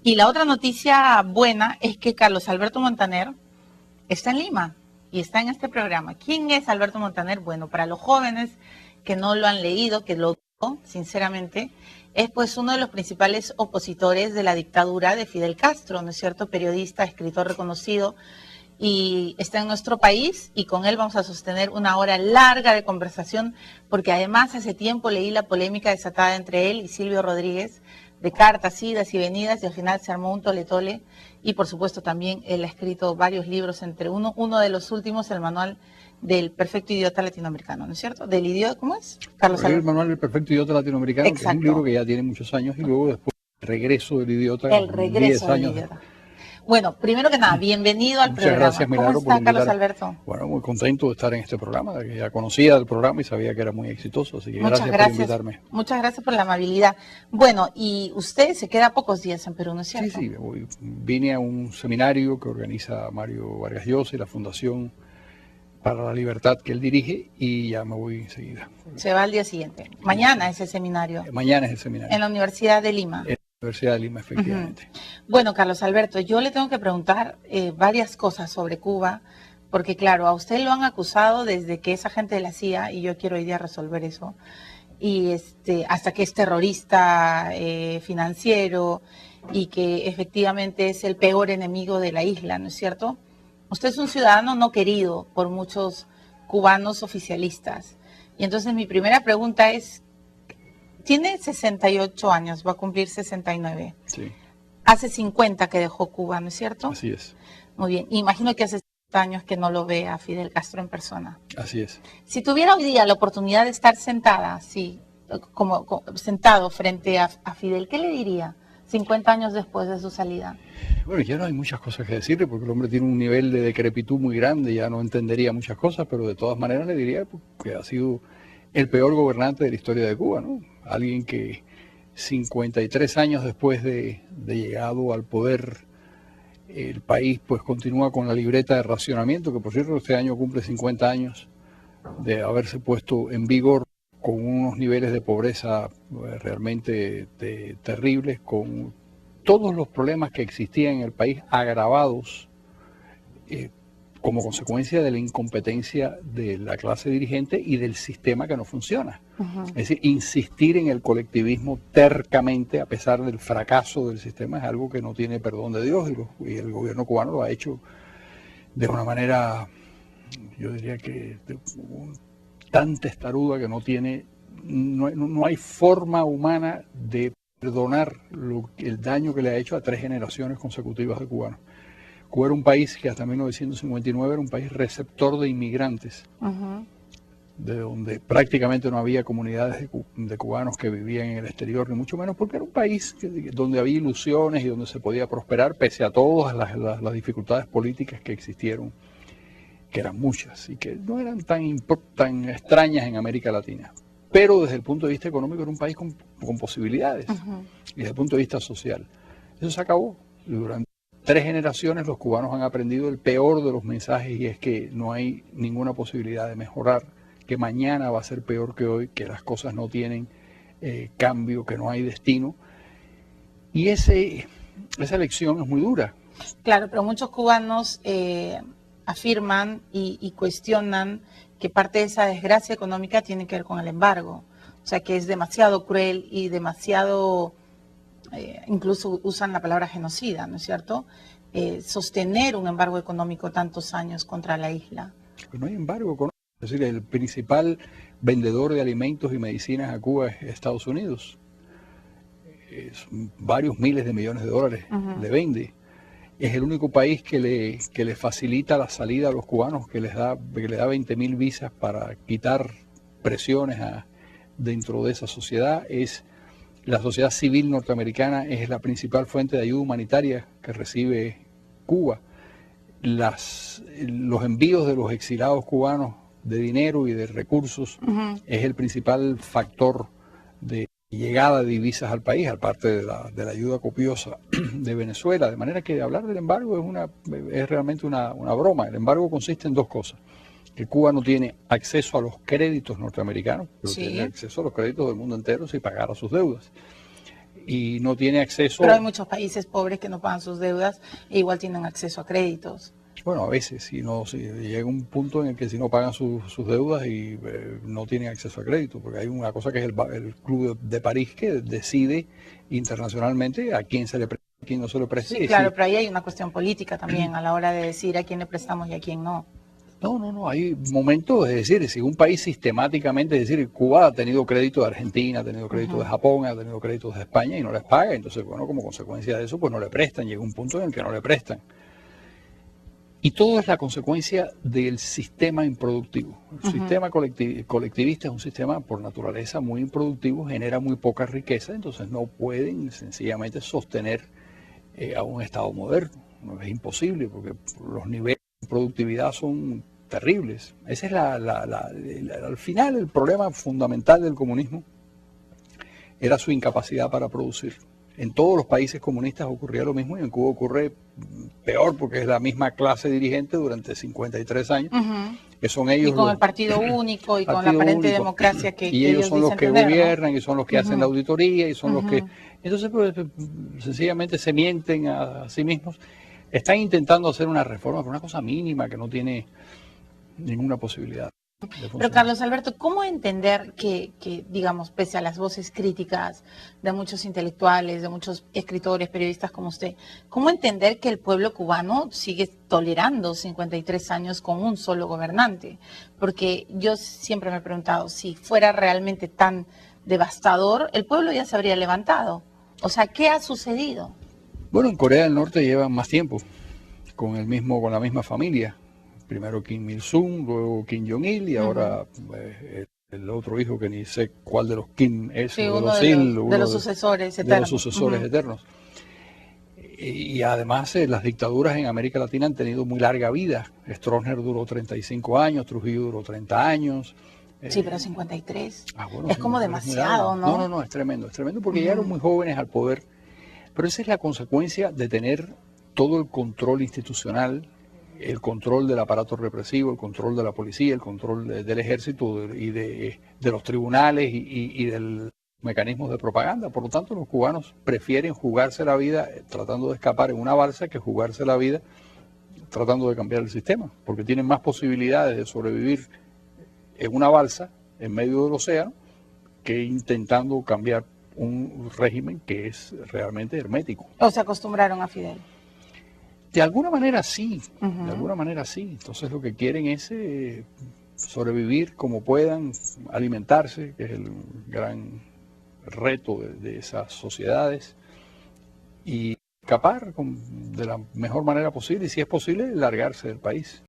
Y la otra noticia buena es que Carlos Alberto Montaner está en Lima y está en este programa. ¿Quién es Alberto Montaner? Bueno, para los jóvenes que no lo han leído, que lo dudo, sinceramente, es pues uno de los principales opositores de la dictadura de Fidel Castro, ¿no es cierto? Periodista, escritor reconocido, y está en nuestro país, y con él vamos a sostener una hora larga de conversación, porque además hace tiempo leí la polémica desatada entre él y Silvio Rodríguez, de cartas, idas y venidas, y al final se armó un tole-tole, y por supuesto también él ha escrito varios libros, entre uno de los últimos, el manual del perfecto idiota latinoamericano, ¿no es cierto? Del idiota, ¿cómo es? Carlos El manual del perfecto idiota latinoamericano, exacto, que es un libro que ya tiene muchos años, y luego después el regreso del idiota, el regreso 10 años del idiota. Bueno, primero que nada, bienvenido al programa. Muchas gracias, Milagro, ¿Cómo está, Carlos Alberto? Bueno, muy contento de estar en este programa, que ya conocía el programa y sabía que era muy exitoso, así que muchas gracias por invitarme. Muchas gracias por la amabilidad. Bueno, y usted se queda pocos días en Perú, ¿no es cierto? Sí, vine a un seminario que organiza Mario Vargas Llosa y la Fundación para la Libertad que él dirige, y ya me voy enseguida. Se va al día siguiente. Mañana es el seminario. Mañana es el seminario. En la Universidad de Lima. En la Universidad de Lima, efectivamente. Bueno, Carlos Alberto, yo le tengo que preguntar varias cosas sobre Cuba, porque claro, a usted lo han acusado desde que es agente de la CIA, y yo quiero hoy día resolver eso, y hasta que es terrorista financiero, y que efectivamente es el peor enemigo de la isla, ¿no es cierto? Usted es un ciudadano no querido por muchos cubanos oficialistas. Y entonces mi primera pregunta es, tiene 68 años, va a cumplir 69. Sí. Hace 50 que dejó Cuba, ¿no es cierto? Así es. Muy bien. Imagino que hace 50 años que no lo ve a Fidel Castro en persona. Así es. Si tuviera hoy día la oportunidad de estar sentada, así, como sentado frente a Fidel, ¿qué le diría 50 años después de su salida? Bueno, ya no hay muchas cosas que decirle, porque el hombre tiene un nivel de decrepitud muy grande, ya no entendería muchas cosas, pero de todas maneras le diría que ha sido el peor gobernante de la historia de Cuba, ¿no? Alguien que 53 años después de llegado al poder, el país pues continúa con la libreta de racionamiento, que por cierto este año cumple 50 años de haberse puesto en vigor, con unos niveles de pobreza realmente terribles, con todos los problemas que existían en el país agravados como consecuencia de la incompetencia de la clase dirigente y del sistema que no funciona. Es decir, insistir en el colectivismo tercamente a pesar del fracaso del sistema es algo que no tiene perdón de Dios, y el gobierno cubano lo ha hecho de una manera, yo diría que tan testaruda que no hay forma humana de perdonar el daño que le ha hecho a 3 generaciones consecutivas de cubanos. Cuba era un país que hasta 1959 era un país receptor de inmigrantes, de donde prácticamente no había comunidades de cubanos que vivían en el exterior, ni mucho menos, porque era un país donde había ilusiones y donde se podía prosperar pese a todas las dificultades políticas que existieron, que eran muchas y que no eran tan extrañas en América Latina. Pero desde el punto de vista económico era un país con posibilidades, y desde el punto de vista social. Eso se acabó. Durante 3 generaciones los cubanos han aprendido el peor de los mensajes, y es que no hay ninguna posibilidad de mejorar, que mañana va a ser peor que hoy, que las cosas no tienen cambio, que no hay destino. Y esa lección es muy dura. Claro, pero muchos cubanos afirman y cuestionan que parte de esa desgracia económica tiene que ver con el embargo. O sea, que es demasiado cruel y demasiado, incluso usan la palabra genocida, ¿no es cierto? Sostener un embargo económico tantos años contra la isla. Pero no hay embargo económico. Es decir, el principal vendedor de alimentos y medicinas a Cuba es Estados Unidos. Varios miles de millones de dólares le vende. Es el único país que le facilita la salida a los cubanos, que le da 20.000 visas para quitar presiones dentro de esa sociedad. La sociedad civil norteamericana es la principal fuente de ayuda humanitaria que recibe Cuba. Los envíos de los exilados cubanos de dinero y de recursos es el principal factor de llegada de divisas al país, aparte de la ayuda copiosa de Venezuela. De manera que hablar del embargo es realmente una broma. El embargo consiste en 2 cosas: que Cuba no tiene acceso a los créditos norteamericanos, pero tiene acceso a los créditos del mundo entero si pagara sus deudas. y no tiene acceso. Pero hay muchos países pobres que no pagan sus deudas e igual tienen acceso a créditos. Bueno, a veces, si llega un punto en el que si no pagan sus deudas y no tienen acceso a crédito, porque hay una cosa que es el Club de París que decide internacionalmente a quién se le presta, a quién no se le presta. Sí, claro, pero ahí hay una cuestión política también a la hora de decir a quién le prestamos y a quién no. No, hay momentos, es decir, si un país sistemáticamente, es decir, Cuba ha tenido crédito de Argentina, ha tenido crédito de Japón, ha tenido créditos de España y no les paga, entonces, bueno, como consecuencia de eso, pues no le prestan, llega un punto en el que no le prestan. Y todo es la consecuencia del sistema improductivo. El sistema colectivista es un sistema por naturaleza muy improductivo, genera muy poca riqueza, entonces no pueden sencillamente sostener a un Estado moderno. No, es imposible porque los niveles de productividad son terribles. Ese es al final el problema fundamental del comunismo era su incapacidad para producir. En todos los países comunistas ocurría lo mismo y en Cuba ocurre peor porque es la misma clase dirigente durante 53 años, que son ellos. Y con el partido único y con la aparente democracia que y ellos son los que tener, gobiernan, ¿no? Y son los que hacen la auditoría y son los que... Entonces, pues, sencillamente se mienten a sí mismos. Están intentando hacer una reforma, pero una cosa mínima que no tiene ninguna posibilidad. Pero Carlos Alberto, ¿cómo entender que, digamos, pese a las voces críticas de muchos intelectuales, de muchos escritores, periodistas como usted, cómo entender que el pueblo cubano sigue tolerando 53 años con un solo gobernante? Porque yo siempre me he preguntado, si fuera realmente tan devastador, el pueblo ya se habría levantado. O sea, ¿qué ha sucedido? Bueno, en Corea del Norte llevan más tiempo con la misma familia. Primero Kim Il-sung, luego Kim Jong-il y ahora el otro hijo que ni sé cuál de los Kim es, sí, de los sucesores eternos. De los sucesores eternos. Y además las dictaduras en América Latina han tenido muy larga vida. Stroessner duró 35 años, Trujillo duró 30 años. Sí, pero 53 bueno, es como demasiado, ¿no? No, es tremendo porque llegaron muy jóvenes al poder. Pero esa es la consecuencia de tener todo el control institucional, el control del aparato represivo, el control de la policía, el control del ejército y de los tribunales y del mecanismos de propaganda. Por lo tanto, los cubanos prefieren jugarse la vida tratando de escapar en una balsa que jugarse la vida tratando de cambiar el sistema, porque tienen más posibilidades de sobrevivir en una balsa en medio del océano que intentando cambiar un régimen que es realmente hermético. ¿O se acostumbraron a Fidel? De alguna manera sí, de alguna manera sí. Entonces lo que quieren es sobrevivir como puedan, alimentarse, que es el gran reto de esas sociedades, y escapar de la mejor manera posible y si es posible largarse del país.